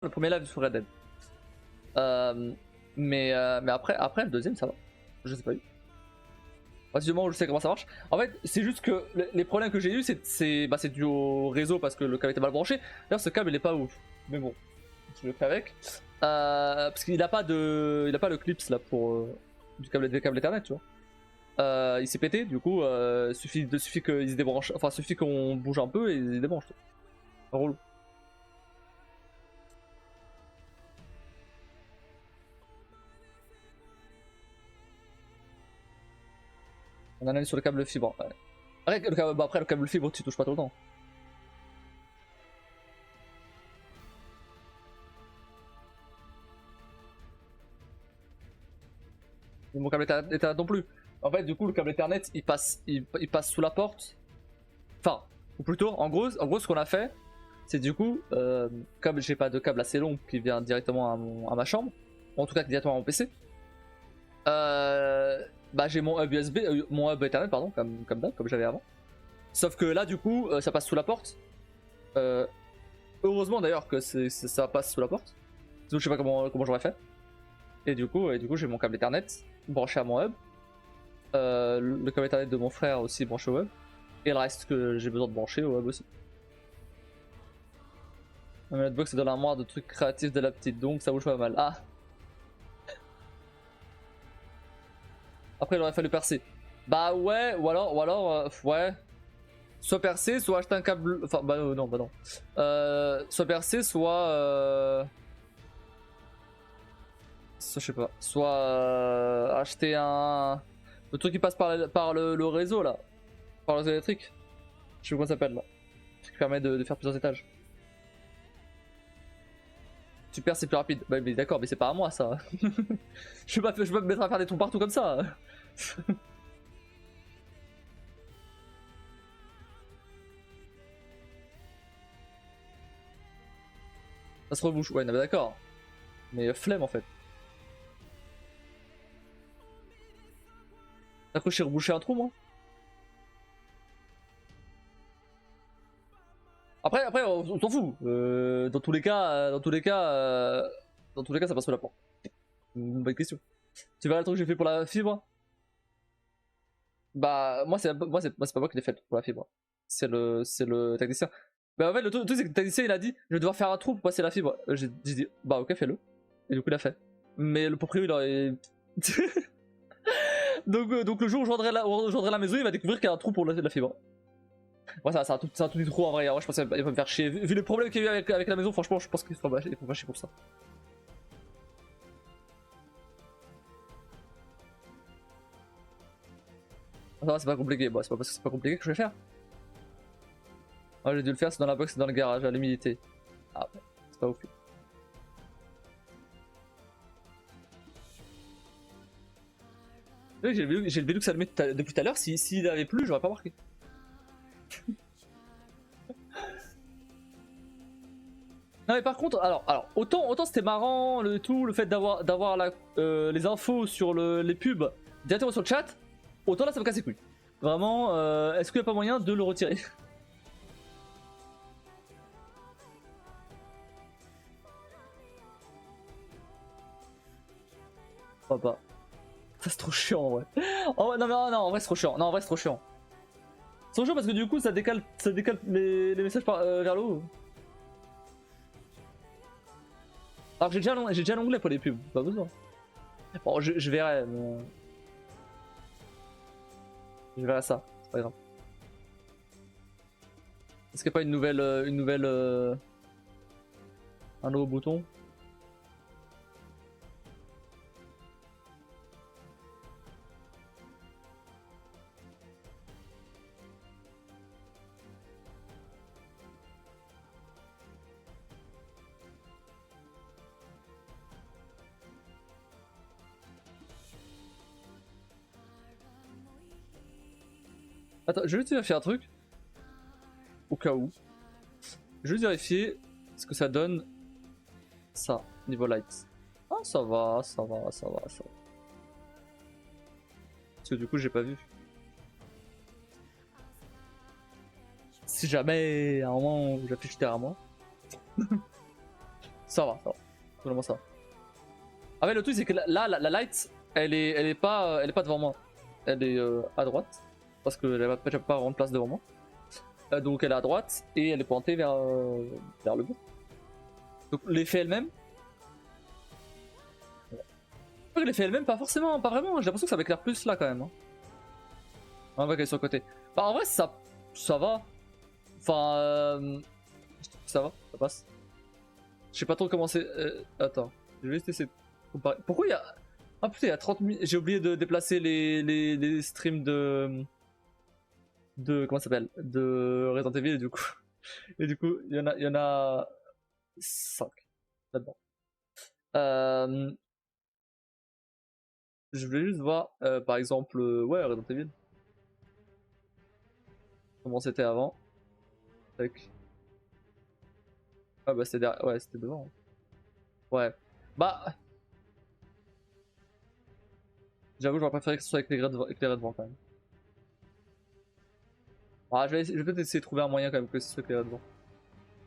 le premier live sur Red Dead. Mais après le deuxième ça va. Je sais pas eu. À partir du moment où je sais comment ça marche. En fait, c'est juste que les problèmes que j'ai eu, c'est dû au réseau parce que le câble était mal branché. D'ailleurs, ce câble il est pas ouf. Mais bon, je le fais avec. Parce qu'il a pas le clips là pour du câble Ethernet, tu vois. Il s'est pété, du coup, suffit qu'il se débranche, enfin suffit qu'on bouge un peu et il se débranche. Relou. On en est sur le câble fibre. Ouais. Après, le câble fibre, tu touches pas tout le temps. Et mon câble Ethernet non plus. En fait, du coup, le câble Ethernet, il passe sous la porte. Enfin, ou plutôt, en gros, ce qu'on a fait, c'est du coup, comme j'ai pas de câble assez long qui vient directement à ma chambre, en tout cas directement à mon PC, bah j'ai mon hub USB, mon hub Ethernet pardon, comme j'avais avant. Sauf que là, du coup, ça passe sous la porte. Heureusement d'ailleurs que ça passe sous la porte. Donc je sais pas comment j'aurais fait. Et du coup, j'ai mon câble Ethernet branché à mon hub. Le câble Ethernet de mon frère aussi branché au hub. Et le reste que j'ai besoin de brancher au hub aussi. La netbox c'est dans l'armoire de trucs créatifs de la petite, donc ça bouge pas mal. Ah. Après il aurait fallu percer. Bah ouais, ou alors ouais. Soit percer, soit acheter un câble. Enfin bah non, bah non. Soit percer, soit je sais pas. Soit acheter un. Le truc qui passe par le réseau là. Par le réseau électrique. Je sais pas comment ça s'appelle là. Qui permet de faire plusieurs étages. Tu perds c'est plus rapide. Bah mais d'accord, mais c'est pas à moi ça. je vais pas me mettre à faire des trous partout comme ça. Ça se rebouche. Ouais, non, mais d'accord. Mais flemme en fait. T'as cru que j'ai rebouché un trou moi? Après, on s'en fout. Dans tous les cas, ça passe sous la porte. Une bonne question. Tu verras le truc que j'ai fait pour la fibre? Bah, moi, c'est pas moi qui l'ai fait pour la fibre. C'est le technicien. Bah, en fait, le truc, c'est que le technicien, il a dit, je vais devoir faire un trou pour passer la fibre. J'ai dit, bah, ok, fais-le. Et du coup, il a fait. Mais le propriétaire, il a. donc, le jour où je rendrai la maison, il va découvrir qu'il y a un trou pour la fibre. Ouais, c'est un tout petit trou en vrai. Je pense qu'il va me faire chier. Vu les problèmes qu'il y a eu avec la maison, franchement, je pense qu'il faut pas chier pour ça. Ça va, c'est pas compliqué. Bon, c'est pas parce que c'est pas compliqué que je vais faire. Ah, j'ai dû le faire, c'est dans la box, c'est dans le garage, à l'humidité. Ah, ouais, c'est pas ouf. J'ai le vélo que ça le met depuis tout à l'heure. S'il avait plu, j'aurais pas marqué. Non mais par contre, alors autant c'était marrant le fait d'avoir les infos sur les pubs directement sur le chat, autant là ça me casse les couilles. Vraiment, est-ce qu'il n'y a pas moyen de le retirer? Pourquoi pas. Ça c'est trop chiant en vrai. Non, en vrai c'est trop chiant. Non, en vrai c'est trop chiant. C'est trop chiant parce que du coup ça décale les messages vers le haut. Alors que j'ai déjà l'onglet pour les pubs, pas besoin. Bon, je verrai. Mais... Je verrai ça, c'est pas grave. Est-ce qu'il n'y a pas un nouveau bouton? Attends, je vais juste vérifier un truc. Au cas où. Je vais juste vérifier ce que ça donne. Ça, niveau light. Ah, ça va. Parce que du coup, j'ai pas vu. Si jamais, à un moment, j'affiche derrière moi. Ça va, ça va. Vraiment ça va. En fait, le truc, c'est que là, la light, elle est pas devant moi. Elle est à droite. Parce qu'elle n'a pas vraiment de place devant moi. Donc elle est à droite et elle est pointée vers le but. Donc l'effet elle-même. L'effet elle-même, pas forcément, pas vraiment. J'ai l'impression que ça va éclaire plus là quand même. Hein. On va qu'elle est sur le côté. Bah, en vrai, ça va. Enfin, ça va, ça passe. Je sais pas trop comment c'est. Attends, je vais juste essayer de comparer. Pourquoi il y a. Ah putain, il y a 30 minutes. J'ai oublié de déplacer les streams de. Comment ça s'appelle? De Resident Evil, et du coup. Et du coup, il y en a 5 là-dedans. Je voulais juste voir, par exemple, ouais, Resident Evil. Comment c'était avant. Tac. Ah bah c'était derrière, ouais, c'était devant. Hein. Ouais. Bah, j'avoue, j'aurais préféré que ce soit éclairé devant quand même. Ah, je vais peut-être essayer de trouver un moyen quand même que ce soit éclairé devant.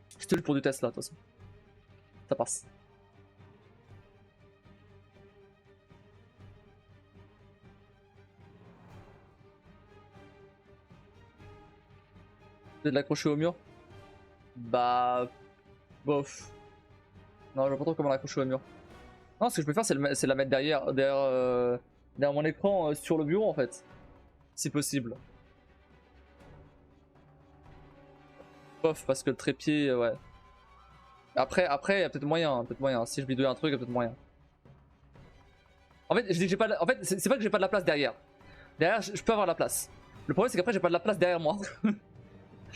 C'était juste pour du test là, de toute façon. Ça passe. De l'accrocher au mur. Bah, bof. Non, je vois pas trop comment l'accrocher au mur. Non, ce que je peux faire, c'est la mettre derrière mon écran sur le bureau en fait. Si possible. Bof, parce que le trépied, ouais. Après, il y a peut-être moyen, hein, peut-être moyen. Si je bidouille un truc, il y a peut-être moyen. En fait, je dis que j'ai pas. En fait, c'est pas que j'ai pas de la place derrière. Derrière, je peux avoir la place. Le problème, c'est qu'après, j'ai pas de la place derrière moi.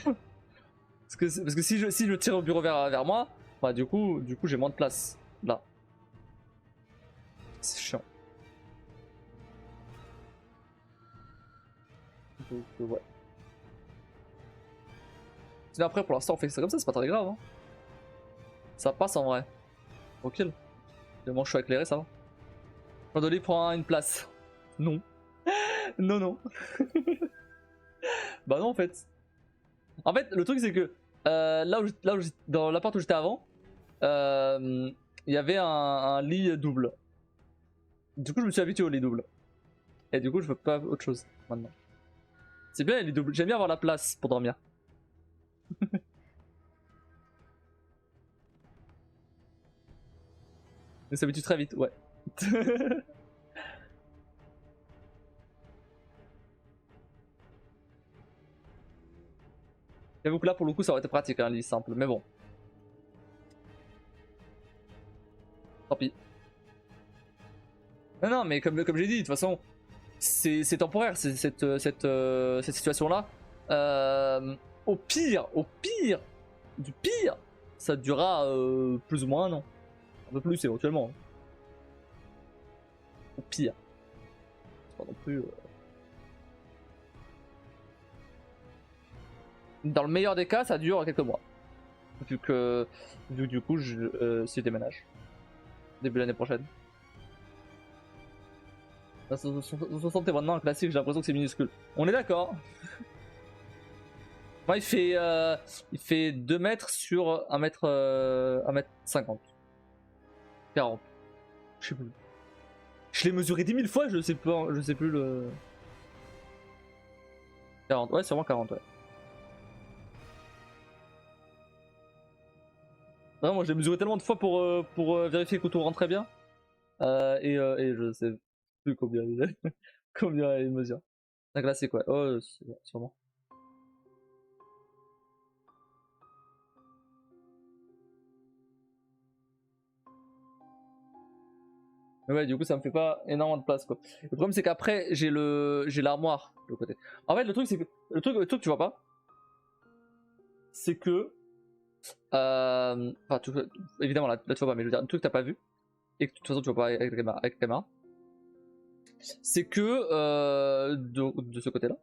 parce que si je tire au bureau vers moi, bah du coup j'ai moins de place. Là. C'est chiant. Donc, ouais. Sinon, après, pour l'instant, on fait ça comme ça, c'est pas très grave. Hein. Ça passe en vrai. Tranquille. Le manche je suis éclairé, ça va. Chandelier prend une place. Non. Non, non. Bah non, en fait. En fait, le truc, c'est que dans l'appart où j'étais avant, il y avait un lit double. Du coup, je me suis habitué au lit double. Et du coup, je veux pas autre chose maintenant. C'est bien les lits doubles. J'aime bien avoir la place pour dormir. Mais ça s'habitue très vite, ouais. J'avoue que là, pour le coup, ça aurait été pratique, un lit simple. Mais bon. Tant pis. Non, non, mais comme j'ai dit, de toute façon, c'est temporaire, cette situation-là. Au pire, du pire, ça durera plus ou moins un an. Un peu plus éventuellement. Hein. Au pire. C'est pas non plus. Dans le meilleur des cas, ça dure quelques mois. Vu que du coup, si je déménage. Début de l'année prochaine. 60 est maintenant un classique, j'ai l'impression que c'est minuscule. On est d'accord. Moi, il fait 2 mètres sur 1 mètre, 1 mètre 50. 40. Je sais plus. Je l'ai mesuré 10 000 fois, je sais plus le. 40, ouais, sûrement 40, ouais. Vraiment, je l'ai mesuré tellement de fois pour vérifier que tout rentrait bien. Et je sais plus combien combien il mesure. Un classique, ouais. Oh, sûrement. Mais ouais, du coup, ça me fait pas énormément de place, quoi. Le problème, c'est qu'après, j'ai l'armoire de l'autre côté. En fait, le truc, c'est que le truc que tu vois pas, c'est que enfin, évidemment, là, tu vois pas, mais je veux dire, un truc que t'as pas vu et que de toute façon tu vois pas avec la caméra, c'est que de ce côté-là,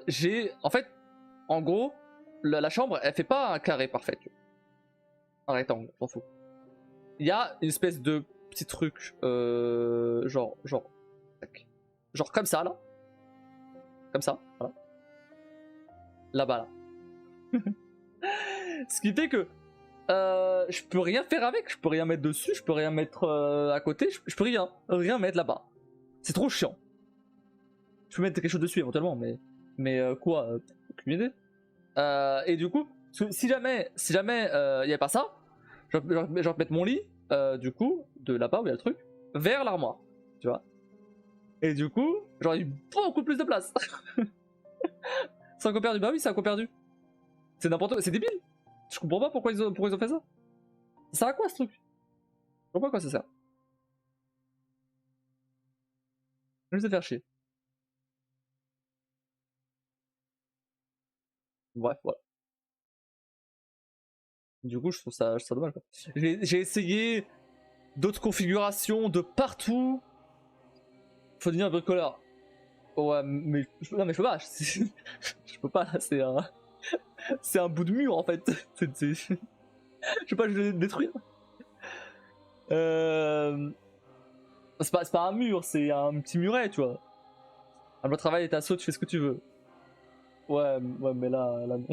j'ai en fait, en gros, la chambre, elle fait pas un carré parfait, tu vois. Un rectangle, t'en fous. Il y a une espèce de petit truc, genre comme ça là, comme ça, voilà, là-bas là. Ce qui fait que Je peux rien faire avec, je peux rien mettre dessus, je peux rien mettre à côté, je peux rien mettre là-bas. C'est trop chiant. Je peux mettre quelque chose dessus éventuellement, mais quoi, aucune idée. Et du coup, si jamais il y avait pas ça, je vais mettre mon lit, du coup, de là-bas où il y a le truc, vers l'armoire, tu vois. Et du coup, j'aurais eu beaucoup plus de place. C'est encore perdu, bah oui, c'est encore perdu. C'est n'importe quoi, c'est débile. Je comprends pas pourquoi ils ont fait ça. Ça sert à quoi ce truc? Je comprends pas à quoi ça sert. Juste de faire chier. Bref, voilà. Du coup, je trouve ça dommage. J'ai essayé d'autres configurations de partout. Faut devenir bricoleur. Ouais, mais non, mais je peux pas. Je peux pas, là, c'est un bout de mur en fait. Je sais pas, je vais le détruire. C'est pas un mur, c'est un petit muret, tu vois. Un le travail est à saut, tu fais ce que tu veux. Ouais, mais là non.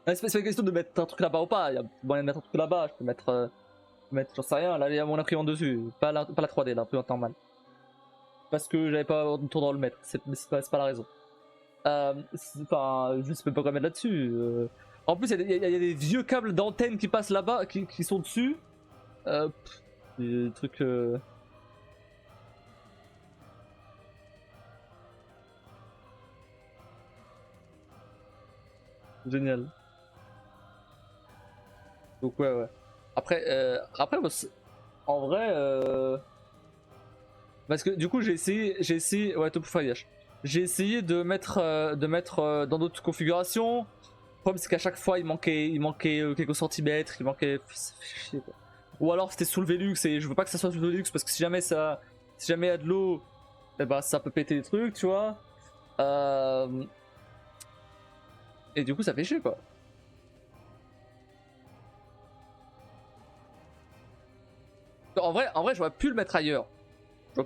C'est pas une question de mettre un truc là-bas ou pas. Il y a moyen de mettre un truc là-bas. Je peux mettre, j'en sais rien. Là, il y a mon imprimante dessus. Pas la 3D, l'imprimante normale. Parce que j'avais pas le temps de le mettre. C'est pas la raison. Enfin, je sais même pas quoi mettre là-dessus. En plus, il y a des vieux câbles d'antenne qui passent là-bas, qui sont dessus. Des trucs. Génial. Donc ouais. Après en vrai, parce que du coup j'ai essayé, ouais, top freilich. J'ai essayé de mettre, dans d'autres configurations. Le problème c'est qu'à chaque fois il manquait quelques centimètres, il manquait, ça fait chier, quoi. Ou alors c'était sous le Velux et je veux pas que ça soit sous le Velux parce que si jamais il y a de l'eau, eh ben ça peut péter des trucs, tu vois. Et du coup ça fait chier, quoi. En vrai, j'aurais pu le mettre ailleurs. Le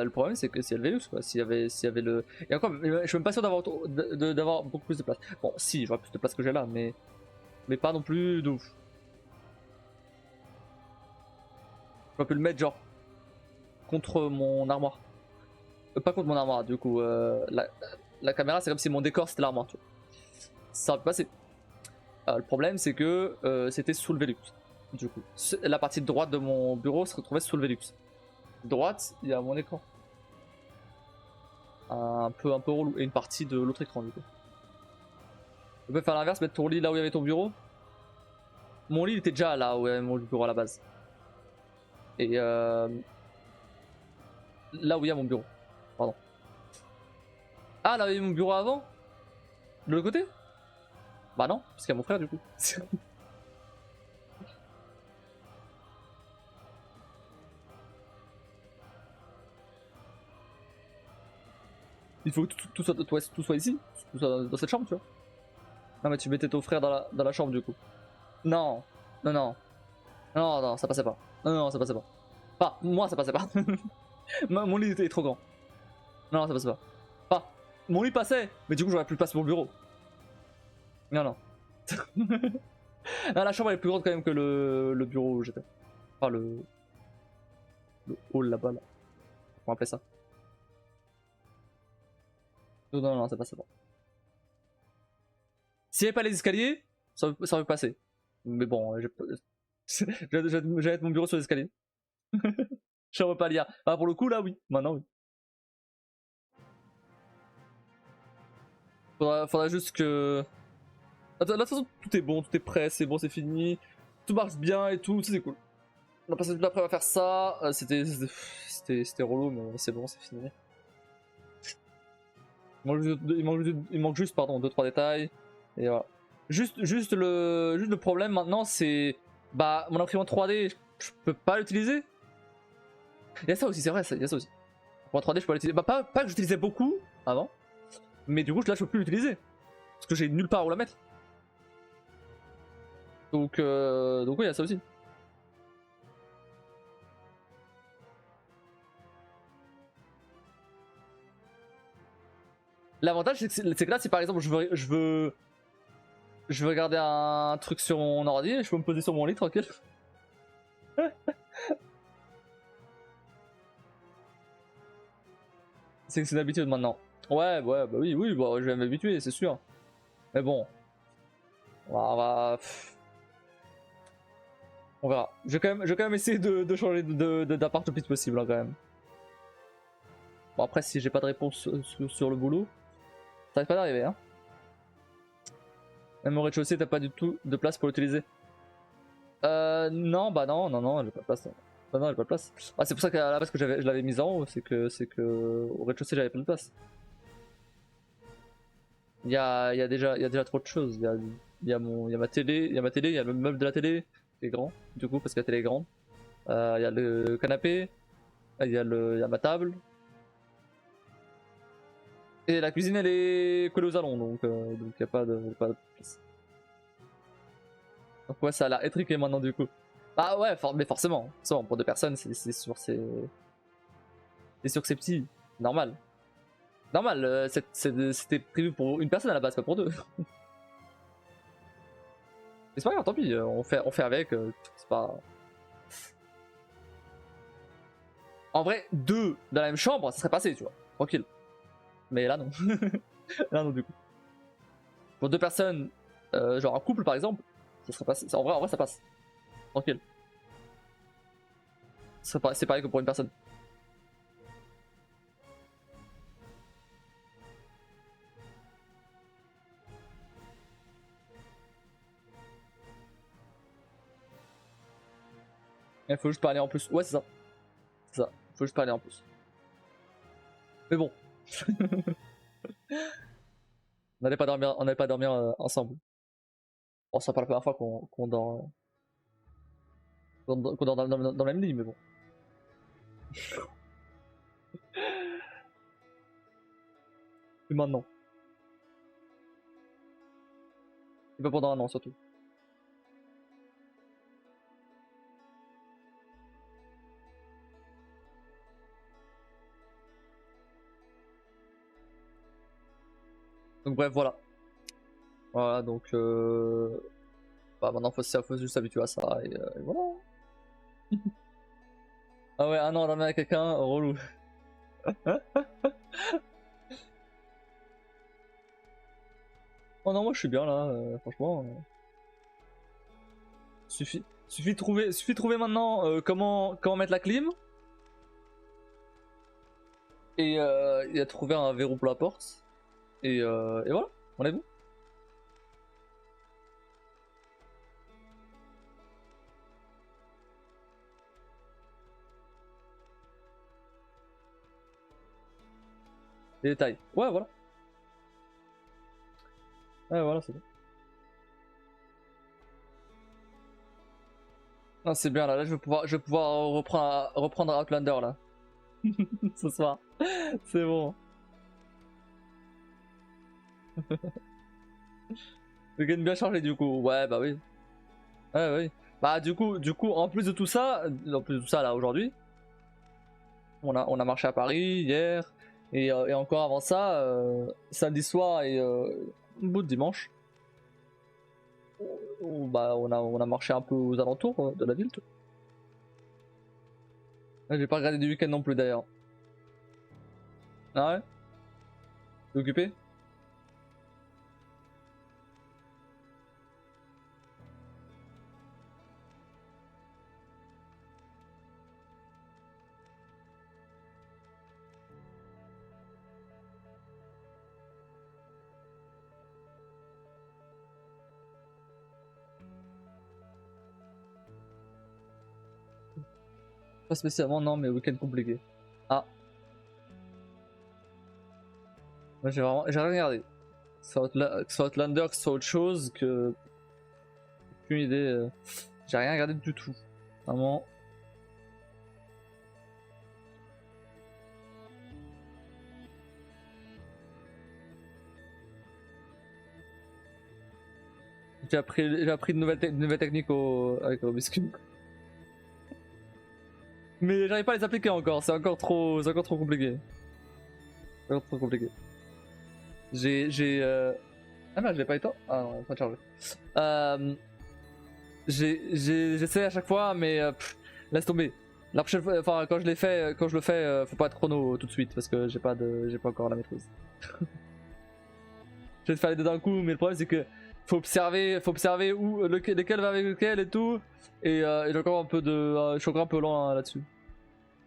problème c'est que s'il y a le Velux, quoi, s'il y avait le. Et encore, je suis même pas sûr d'avoir beaucoup plus de place. Bon, si, j'aurais plus de place que j'ai là, mais pas non plus de ouf. J'aurais pu le mettre genre contre mon armoire. Pas contre mon armoire, du coup. La caméra, c'est comme si mon décor c'était l'armoire, tu vois. Ça aurait pu passer. Le problème c'est que c'était sous le Velux. Du coup, la partie droite de mon bureau se retrouvait sous le Velux. Droite, il y a mon écran. Un peu relou. Et une partie de l'autre écran, du coup. Tu peux faire l'inverse, mettre ton lit là où il y avait ton bureau. Mon lit il était déjà là où il y avait mon bureau à la base. Et là où il y a mon bureau. Pardon. Ah, là où il y avait mon bureau avant? De l'autre côté? Bah non, parce qu'il y a mon frère du coup. Il faut que tout soit ici, tout soit dans cette chambre, tu vois. Non, mais tu mettais ton frère dans la chambre du coup. Non, non. Non, ça passait pas. Non, ça passait pas. Pas, moi ça passait pas. Mon lit était trop grand. Non, ça passait pas. Pas, mon lit passait, mais du coup j'aurais plus de place pour le bureau. Non. Non, la chambre elle est plus grande quand même que le bureau où j'étais. Enfin, le hall là-bas, là. On appelait ça. Non, ça passait pas. S'il n'y avait pas les escaliers, ça aurait passé. Mais bon, j'allais mettre mon bureau sur les escaliers. Je ne pas lire. Ah, pour le coup, là, oui. Maintenant, oui. Faudra juste que. Là, de toute façon, tout est bon, tout est prêt, c'est bon, c'est fini. Tout marche bien et tout, c'est cool. On a passé toute l'après-midi à faire ça. C'était relou, mais c'est bon, c'est fini. Il manque juste, pardon, 2-3 détails. Et voilà. Juste le problème maintenant, c'est. Bah, mon imprimante 3D, je peux pas l'utiliser. Il y a ça aussi, c'est vrai, il y a ça aussi. Pour 3D, je peux l'utiliser. Bah, pas que j'utilisais beaucoup avant, mais du coup, là, je peux plus l'utiliser. Parce que j'ai nulle part où la mettre. Donc oui, il y a ça aussi. L'avantage c'est que là si par exemple je veux regarder un truc sur mon ordi, je peux me poser sur mon lit tranquille. C'est que c'est une habitude maintenant. Ouais, bah oui, bah, je vais m'habituer, c'est sûr. Mais bon, on verra. Je vais quand même essayer de changer d'appart le plus possible hein, quand même. Bon après si j'ai pas de réponse sur le boulot, ça risque pas d'arriver hein. Même au rez-de-chaussée t'as pas du tout de place pour l'utiliser. Non, bah non, j'ai pas de place. Bah non, j'ai pas de place. Ah, c'est pour ça qu'à la base que je l'avais mise en haut, c'est que au rez-de-chaussée j'avais pas de place. Il y a déjà trop de choses. Il y a ma télé, il y a le meuble de la télé qui est grand, du coup parce que la télé est grande. Il y a le canapé, il y a ma table. Et la cuisine elle est collée aux allons donc il n'y a pas de place. Donc ouais ça a l'air étriqué maintenant du coup. Ah ouais mais forcément pour deux personnes c'est sûr que c'est petit, normal. Normal, c'était prévu pour une personne à la base, pas pour deux. Mais c'est pas grave, tant pis, on fait avec, c'est pas... En vrai, deux dans la même chambre, ça serait passé, tu vois, tranquille. Mais là non. Là non du coup. Pour deux personnes, genre un couple par exemple, ça serait passé. En vrai ça passe. Tranquille. C'est pareil que pour une personne. Il faut juste parler en plus. Ouais c'est ça. C'est ça. Faut juste parler en plus. Mais bon. On n'allait pas dormir ensemble. Bon, c'est pas la première fois qu'on dort, qu'on dort dans le même lit, mais bon. Et maintenant. Et pas pendant un an surtout. Donc bref voilà. Voilà donc bah maintenant faut juste s'habituer à ça et voilà. Ah ouais un an à dormir avec quelqu'un, relou. Oh non moi je suis bien là, franchement. Suffit de trouver maintenant comment mettre la clim. Et il a trouvé un verrou pour la porte. Et voilà, on est bon. Les détails. Ouais voilà. Ouais voilà c'est bon. Non c'est bien là, je vais pouvoir reprendre Outlander là. Ce soir. C'est bon. Le game bien chargé du coup. Ouais bah oui. Ouais oui. Bah du coup en plus de tout ça là aujourd'hui, on a marché à Paris hier et encore avant ça, samedi soir et bout de dimanche. Bah on a marché un peu aux alentours de la ville. J'ai pas regardé du week-end non plus d'ailleurs. Ah ouais? T'es occupé? Pas spécialement non mais week-end compliqué. Ah. Moi j'ai rien regardé. Que ce soit Outlander, que ce soit autre chose, que... Aucune idée. J'ai rien regardé du tout. Vraiment. J'ai appris de nouvelles techniques avec Robiscue. Mais j'arrive pas à les appliquer encore, c'est encore trop compliqué. C'est encore trop compliqué. Ah non, je l'ai pas éteint. Ah non, pas de charger. J'essaie à chaque fois, mais laisse tomber. La prochaine fois, enfin quand je le fais, faut pas être chrono tout de suite parce que j'ai pas encore la maîtrise. Je vais te faire les deux d'un coup, mais le problème c'est que faut observer où lequel va avec lequel et tout. Et j'ai encore un peu je suis encore un peu lent là-dessus.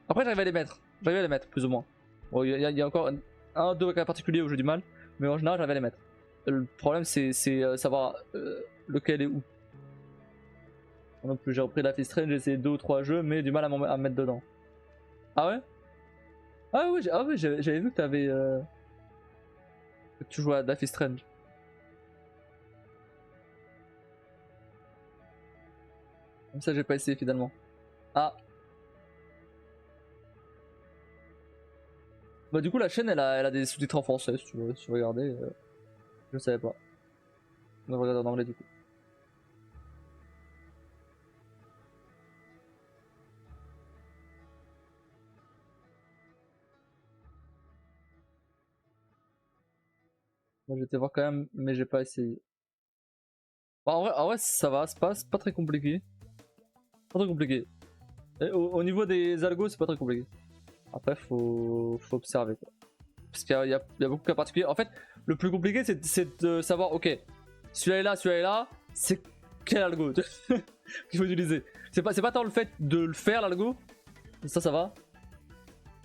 Après j'arrive à les mettre plus ou moins. Bon, il y a encore un deux cas particuliers où j'ai du mal, mais en général j'arrive à les mettre. Le problème c'est savoir lequel est où. Non plus, j'ai repris la Life is Strange, j'ai essayé 2 ou 3 jeux, mais du mal à me mettre dedans. Ah ouais? Ah oui, j'avais vu que t'avais. Que tu jouais à Life is Strange. Comme ça, j'ai pas essayé finalement. Ah! Bah, du coup, la chaîne elle a des sous-titres en français si tu veux regarder. Je savais pas. On va regarder en anglais du coup. Moi j'étais voir quand même, mais j'ai pas essayé. Bah, en vrai, ça va, c'est pas très compliqué. Pas très compliqué. Et au niveau des algos, c'est pas très compliqué. Après, faut observer quoi. Parce qu'il y a beaucoup de cas particuliers. En fait, le plus compliqué, c'est de savoir, ok, celui-là est là, c'est quel algo qu'il faut utiliser. C'est pas tant le fait de le faire, l'algo, ça va.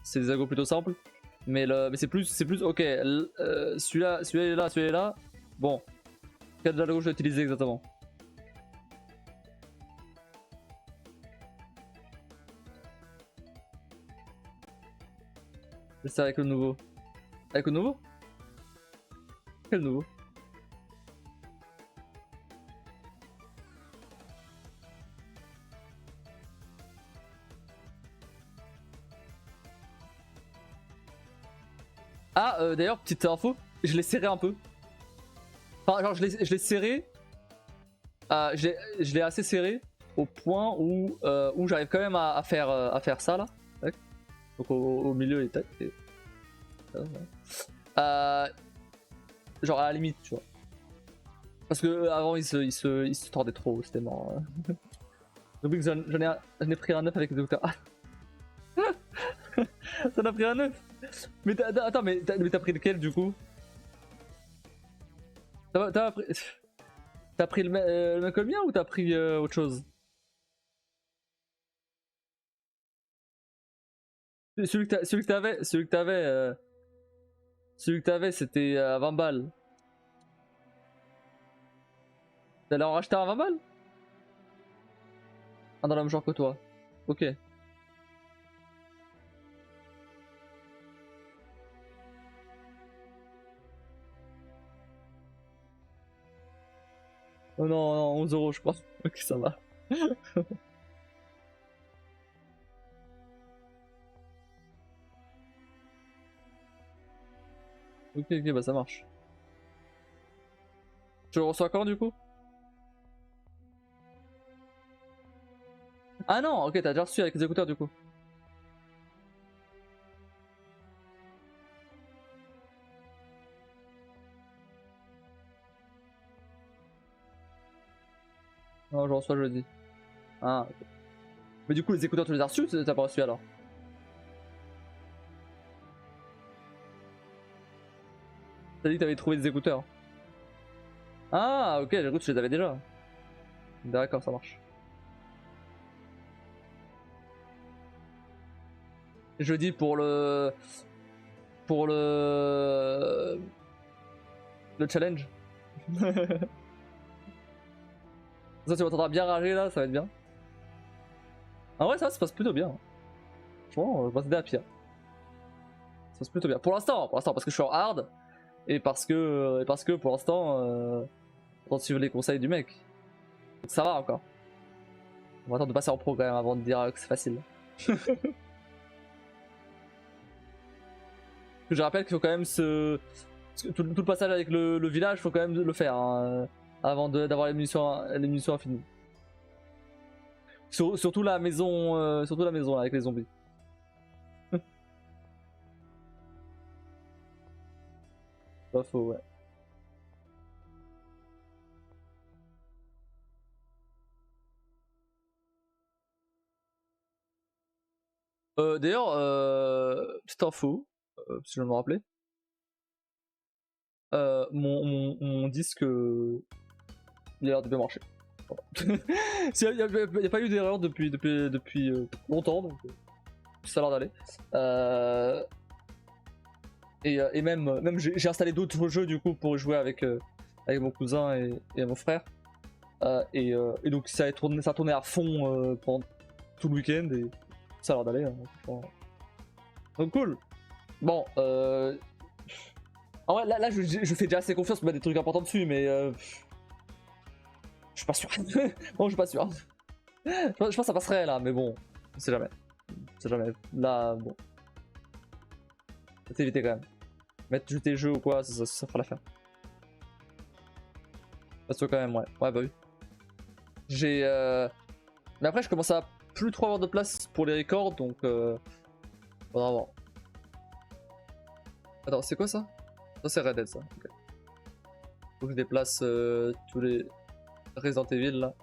C'est des algos plutôt simples. Mais c'est plus, ok, celui-là est là. Bon, quel algo je vais utiliser exactement? C'est avec le nouveau. Avec le nouveau? Quel nouveau? Ah, d'ailleurs, petite info, je l'ai serré un peu. Enfin, genre, je l'ai serré. Je l'ai assez serré au point où j'arrive quand même à faire ça là. Donc au milieu et tac. Genre à la limite, tu vois. Parce que avant il se tordait trop, c'était mort. Donc j'en ai pris un 9 avec le docteur. Ah. T'en as pris un 9. Mais attends, mais t'as pris lequel du coup? T'as pris le même que le mien ou t'as pris autre chose? Celui que t'avais, c'était à 20 balles. T'allais en racheter un à 20 balles? Ah, dans le même genre que toi. Ok. Oh non, non, 11 euros je crois. Ok, ça va. Ok, bah ça marche. Tu le reçois quand du coup? Ah non, ok, t'as déjà reçu avec les écouteurs du coup. Non, je reçois jeudi. Ah, ok. Mais du coup, les écouteurs, tu les as reçus ou t'as pas reçu alors? T'as dit que t'avais trouvé des écouteurs. Ah, ok, j'ai cru que tu les avais déjà. D'accord, ça marche. Jeudi pour le. Pour le. Le challenge. Ça, tu m'entendras bien rager là, ça va être bien. En vrai, ça se passe plutôt bien. Franchement, je m'attendais à pire. Ça se passe plutôt bien. Pour l'instant, parce que je suis en hard. Et parce que pour l'instant, on va suivre les conseils du mec. Donc ça va encore. On va attendre de passer en pro quand même avant de dire que c'est facile. Je rappelle qu'il faut quand même tout le passage avec le village, faut quand même le faire hein, avant d'avoir les munitions infinies. Surtout la maison, là, avec les zombies. Pas faux, ouais. D'ailleurs, petite info, si je viens de me rappeler. Mon disque, il a l'air de bien marcher. Voilà. Il n'y a pas eu d'erreur depuis longtemps, donc ça a l'air d'aller. Et même j'ai installé d'autres jeux du coup pour jouer avec mon cousin et mon frère. Et donc ça a tourné à fond pendant tout le week-end et ça a l'air d'aller. Hein, donc cool. Bon, en vrai là je fais déjà assez confiance pour mettre des trucs importants dessus, mais je suis pas sûr. Bon, je suis pas sûr. Je pense que ça passerait là, mais bon, on sait jamais. On sait jamais. Là, bon. Faut éviter quand même. Mettre juste des jeux ou quoi, ça fera l'affaire. Parce que quand même, ouais. Ouais, bah oui. J'ai. Mais après, je commence à plus trop avoir de place pour les records, donc. Faudra voir. Attends, c'est quoi ça? Ça, c'est Red Dead, ça. Okay. Faut que je déplace tous les Resident Evil là.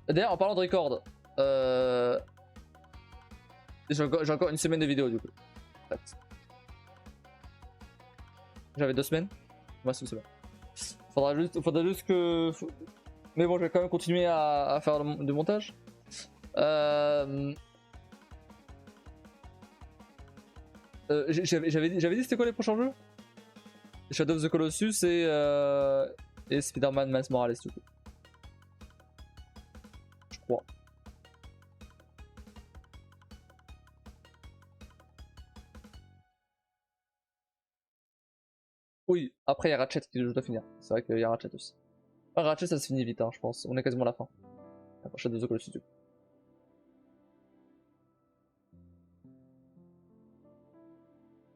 D'ailleurs, en parlant de record, j'ai encore une semaine de vidéo du coup. J'avais 2 semaines. Moi, c'est une semaine. Faudra juste que. Mais bon, je vais quand même continuer à faire du montage. J'avais dit c'était quoi les prochains jeux? Shadow of the Colossus et Spider-Man Miles Morales du coup. Je crois. Oui, après il y a Ratchet qui doit finir. C'est vrai qu'il y a Ratchet aussi. Ah, Ratchet ça se finit vite, hein, je pense. On est quasiment à la fin. La prochaine de The Colossus du coup.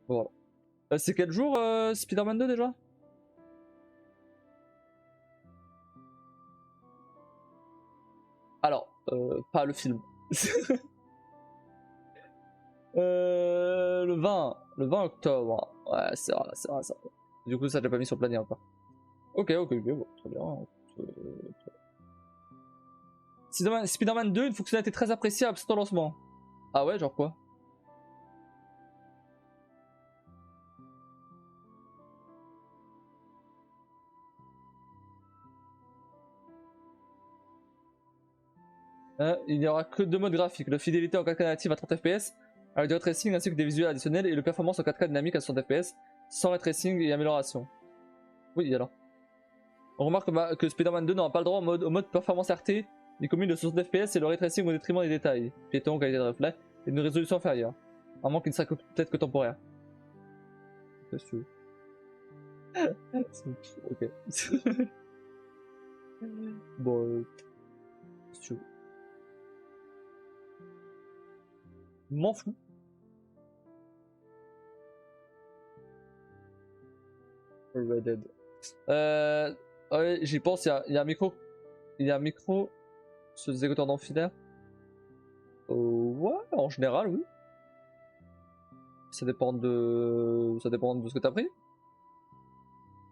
Voilà. C'est quel jour Spider-Man 2 déjà? Alors, pas le film. Le 20 octobre. Ouais, c'est vrai, ça. Du coup, ça l'a pas mis sur le planning encore. Ok, bon, très bien. Spider-Man 2, une fonctionnalité très appréciable, c'est en lancement. Ah ouais, genre quoi? Il n'y aura que 2 modes graphiques, la fidélité en 4K native à 30 fps, avec du ray tracing ainsi que des visuels additionnels, et le performance en 4K dynamique à 60 fps, sans ray tracing et amélioration. Oui, alors. On remarque que Spider-Man 2 n'aura pas le droit au mode performance RT, des communes de 60 fps et le ray tracing au détriment des détails, piéton, qualité de reflet, et d'une résolution inférieure. Un manque qui ne sera peut-être que temporaire. Qu'est-ce que tu veux? Ok. Bon, qu'est-ce que tu veux? M'en fous. Red Dead. Ouais, j'y pense, il y a un micro. Il y a un micro sur des écouteurs d'amphilaire. Ouais, en général, oui. Ça dépend de ce que t'as pris.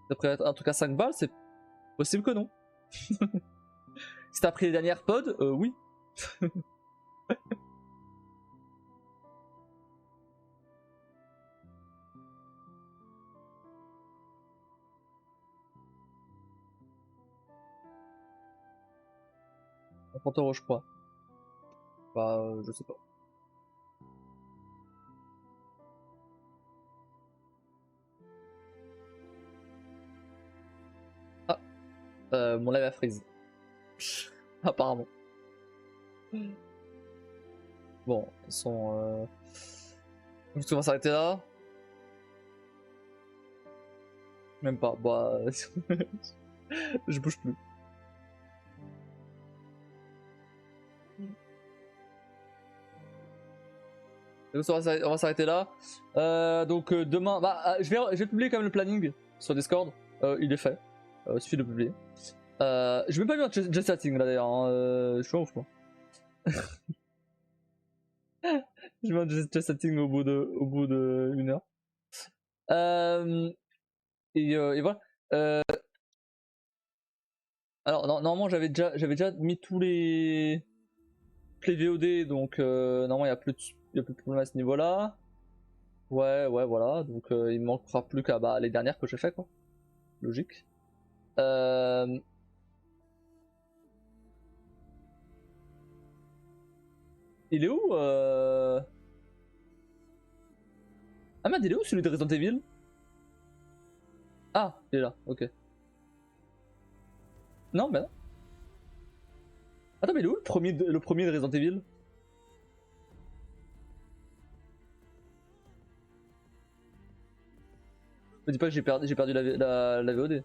T'as pris un truc à 5 balles, c'est possible que non. Si t'as pris les dernières pods, oui. À 30 € je crois. Bah, je sais pas. Ah, mon live a freeze. Apparemment. Bon, de toute façon, on va s'arrêter là. Même pas. Bah, je bouge plus. Donc, on va s'arrêter là. Donc demain, bah, je vais publier quand même le planning sur Discord. Il est fait. Il suffit de publier. Je vais même pas vu un jet setting là d'ailleurs. Hein. Je suis ouf moi. Je mets un just setting au bout de 1 heure. Et voilà. Alors normalement j'avais déjà mis tous les VOD, donc normalement il n'y a plus de problème à ce niveau-là. Ouais, voilà. Donc il me manquera plus qu'à les dernières que j'ai fait, quoi. Logique. Il est où Ah merde, il est où celui de Resident Evil? Ah, il est là, ok. Non, bah non. Attends, mais il est où le premier de Resident Evil? Me dis pas que j'ai perdu la VOD.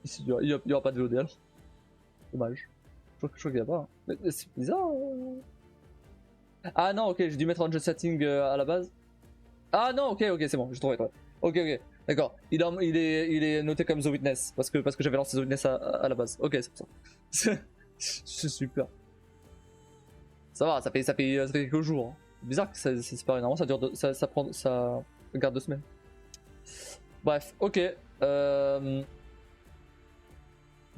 Ici, il y aura pas de VOD alors. Dommage. Je crois qu'il y a pas. Hein. Mais c'est bizarre. Ah non, ok, j'ai dû mettre un just setting à la base. Ah non, ok, c'est bon, j'ai trouvé. Ouais. Ok, d'accord. Il est noté comme The Witness parce que j'avais lancé The Witness à la base. Ok, c'est pour ça. C'est super. Ça va, ça fait quelques jours. Hein. Bizarre que c'est pas énorme, ça garde 2 semaines. Bref, ok.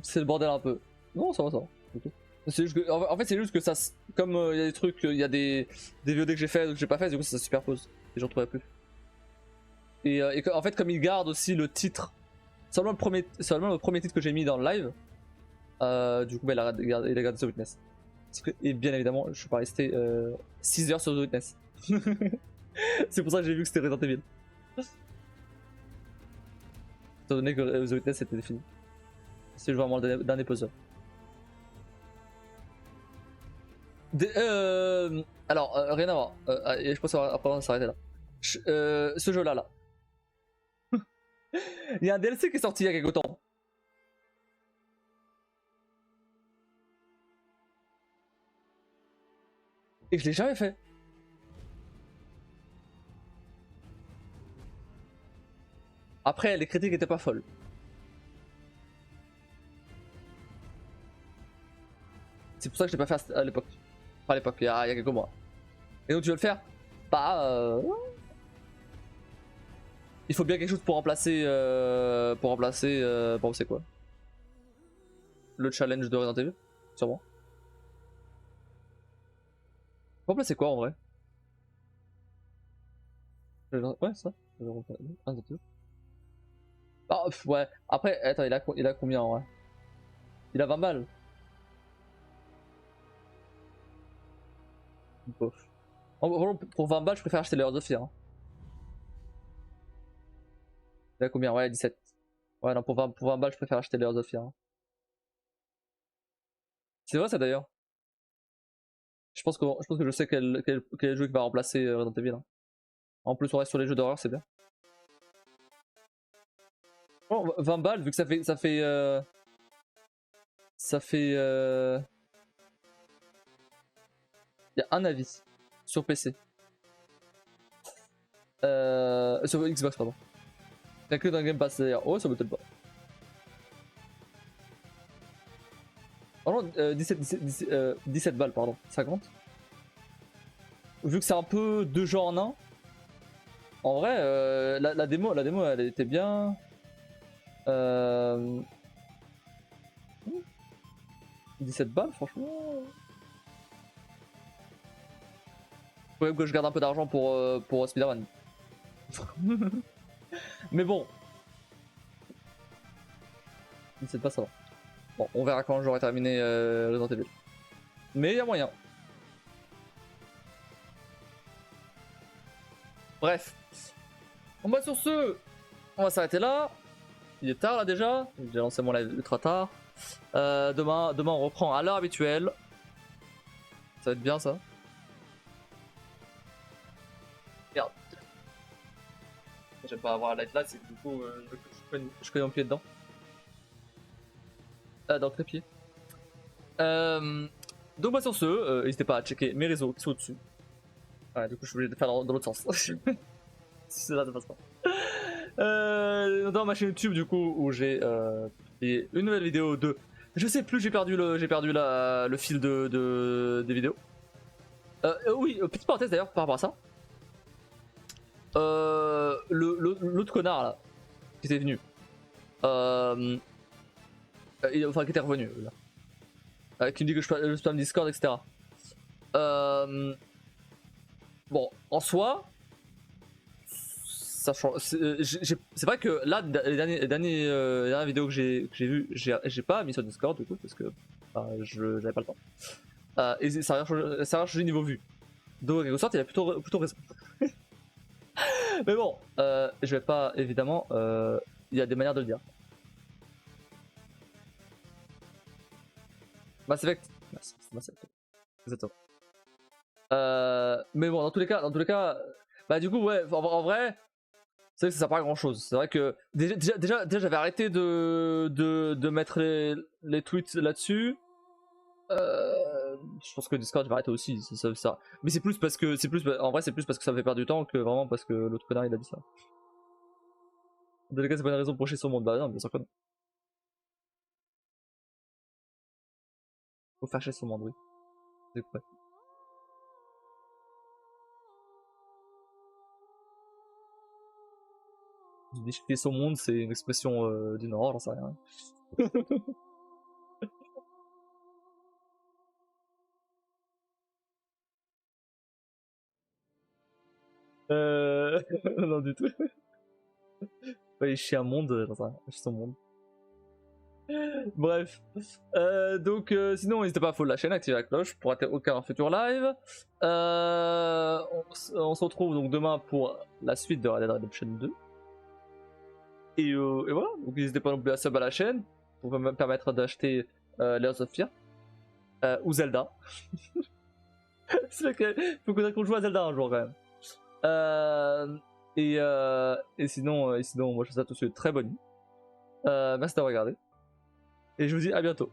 C'est le bordel un peu. Non, ça va. Okay. C'est juste que, en fait, c'est juste que ça, comme il y a des trucs, il y a des VOD que j'ai fait, que j'ai pas fait, du coup ça se superpose. Et j'en trouverai plus. Et en fait, comme il garde aussi le titre, seulement le premier titre que j'ai mis dans le live, du coup, bah, il a gardé The Witness. Et bien évidemment, je suis pas resté 6 heures sur The Witness. C'est pour ça que j'ai vu que c'était Resident Evil. Étant donné que The Witness était défini. C'est vraiment le dernier puzzle. Alors, rien à voir. Je pense après on va s'arrêter là. Ce jeu là. Il y a un DLC qui est sorti il y a quelque temps. Et je l'ai jamais fait. Après, les critiques étaient pas folles. C'est pour ça que je l'ai pas fait à l'époque. Pas à l'époque, il y a quelques mois. Et donc tu veux le faire? Bah, il faut bien quelque chose pour remplacer. Bon, c'est quoi? Le challenge de Resident Evil, sûrement. Pour remplacer quoi en vrai? Ouais, ça. Ah, ouais. Après, attends, il a combien en vrai? Il a 20 balles. Bof. Pour 20 balles, je préfère acheter Layers of Fear. Hein. Il a combien? Ouais, 17. Ouais, non, pour 20 balles, je préfère acheter Layers of Fear. Hein. C'est vrai ça d'ailleurs. Je pense que je sais quel jeu qui va remplacer Resident Evil. Hein. En plus, on reste sur les jeux d'horreur, c'est bien. Bon, 20 balles, vu que ça fait. Il y a un avis sur PC. Sur Xbox, pardon. Il n'y a que dans le Game Pass d'ailleurs. Oh, ça me m'étonne pas. Oh non, 17 balles, pardon. 50. Vu que c'est un peu deux jeux en un. En vrai, la démo, elle était bien. 17 balles, franchement. Faut même que je garde un peu d'argent pour Spider-Man. Mais bon. 17 balles, ça va. Bon, on verra quand j'aurai terminé Resident Evil. Mais il y a moyen. Bref. On va sur ce, on va s'arrêter là. Il est tard là déjà. J'ai lancé mon live ultra tard. Demain on reprend à l'heure habituelle. Ça va être bien ça. Merde. J'aime pas avoir la light là, c'est que du coup je connais mon pied dedans. Dans le trépied. Donc bah sur ce, n'hésitez pas à checker mes réseaux qui sont au-dessus. Ouais, du coup je suis obligé de faire dans l'autre sens. C'est là, ça passe pas. Dans ma chaîne YouTube du coup où j'ai une nouvelle vidéo de. Je sais plus, j'ai perdu le fil des vidéos. Oui, petite parenthèse d'ailleurs par rapport à ça. L'autre connard là, qui était venu. Enfin, qui était revenu là. Qui me dit que je spam Discord, etc. Bon, en soi, ça change. C'est vrai que là, les dernières vidéos que j'ai vues, j'ai pas mis sur Discord du coup, parce que j'avais pas le temps. Et ça a changé niveau vue. Donc, en sorte, il a plutôt raison. Mais bon, je vais pas, évidemment, il y a des manières de le dire. Mass Effect. Mass Effect. Exactement. Mais bon, dans tous les cas, bah du coup, ouais, en vrai, c'est vrai que ça sert pas à grand chose. C'est vrai que déjà j'avais arrêté de mettre les tweets là-dessus. Je pense que Discord, je vais arrêter aussi. Ça. Mais c'est plus parce que, en vrai, c'est plus parce que ça me fait perdre du temps que vraiment parce que l'autre connard il a dit ça. Dans tous les cas, c'est pas une raison pour chier sur le monde. Bah non, bien sûr que non. Faut faire chier sur le monde, oui. C'est vrai. Chier sur le monde, c'est une expression du Nord, j'en sais rien. Non, du tout. Ouais, chier un monde, j'en sais rien. Chier son monde. Bref. Donc, sinon, n'hésitez pas à follow la chaîne, activer la cloche pour rater aucun futur live. On se retrouve donc demain pour la suite de Red Dead Redemption 2. Et voilà, donc n'hésitez pas non plus à sub à la chaîne pour me permettre d'acheter Layers of Fear ou Zelda. C'est vrai qu'il faut qu'on joue à Zelda un jour quand même. Et sinon, moi je vous souhaite à tous une très bonne nuit. Merci d'avoir regardé. Et je vous dis à bientôt.